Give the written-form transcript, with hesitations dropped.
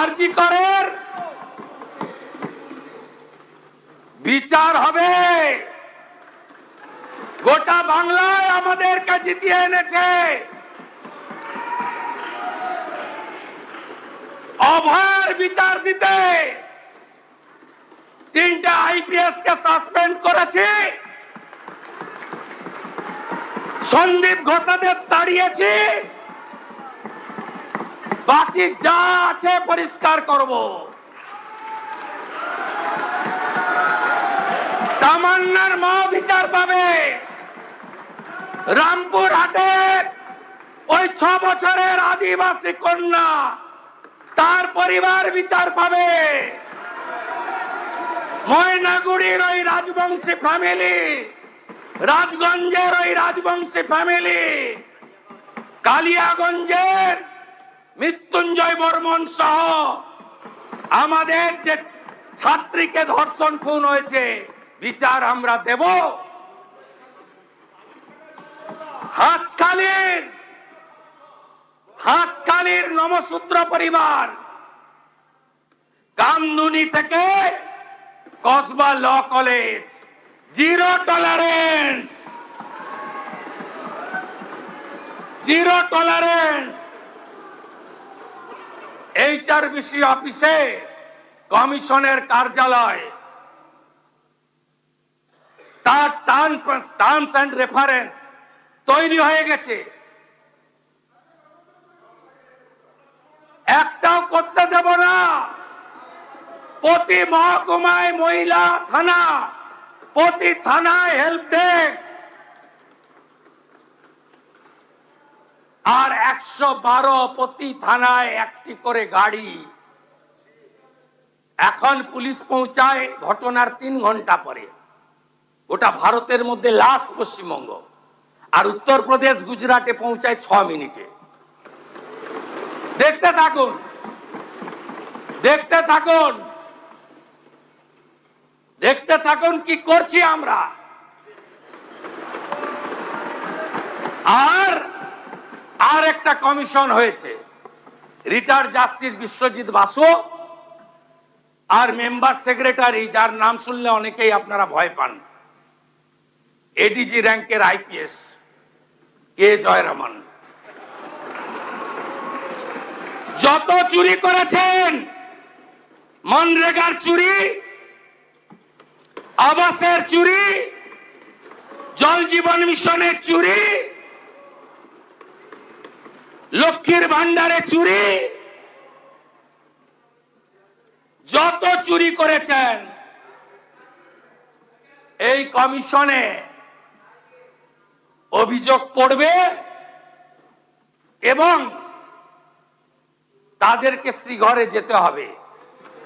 আরজি করের বিচার হবে। গোটা বাংলায় আমাদেরকে জিতিয়ে এনেছে। অভয়ের বিচার দিতে 3টে আইপিএস কে সাসপেন্ড করেছি, সন্দীপ ঘোষাদের তাড়িয়েছি, বাকি যা আছে পরিষ্কার করব। তামান্নার মা বিচার পাবে। রামপুর হাটের ওই 6 বছরের আদিবাসী কন্যা, তার পরিবার বিচার পাবে। ময়নাগুড়ির ওই রাজবংশী ফ্যামিলি, রাজগঞ্জের ওই রাজবংশী ফ্যামিলি, কালিয়াগঞ্জের মৃত্যুঞ্জয় বর্মন সহ আমাদের যে ছাত্রীকে ধর্ষণ খুন হয়েছে, বিচার আমরা দেব। হাঁসখালির নমসূত্র পরিবার, কামদুনি থেকে Kasba law college, zero tolerance, zero tolerance. HRBC অফিসে কমিশনের কার্যালয়, তার টার্মস এন্ড রেফারেন্স তৈরি হয়ে গেছে, একটাও করতে দেব না। প্রতি মহকুমায় মহিলা থানা, প্রতি থানায় হেল্প ডেস্ক, আর 112 প্রতি থানায় একটি করে গাড়ি। এখন পুলিশ পৌঁছায় ঘটনার 3 ঘন্টা পরে। ওটা ভারতের মধ্যে লাস্ট পশ্চিমবঙ্গ, আর উত্তরপ্রদেশ গুজরাটে পৌঁছায় 6 মিনিটে। দেখতে থাকুন, দেখতে থাকুন, দেখতে থাকুন কি করছি আমরা। আর একটা কমিশন হয়েছে, রিটায়ার্ড জাস্টিস বিশ্বজিৎ বাসু আর মেম্বার সেক্রেটারি, যার নাম শুনলে অনেকেই আপনারা ভয় পান, এডিজি র্যাঙ্কের আইপিএস কে জয়রামন। যত চুরি করেছেন, মনরেগার চুরি, আবাসের চুরি, জল জীবন মিশনের চুরি, লক্ষ্মীর ভান্ডারে চুরি, যত চুরি করেছেন এই কমিশনে অভিযোগ পড়বে এবং তাদেরকে শ্রীঘরে যেতে হবে।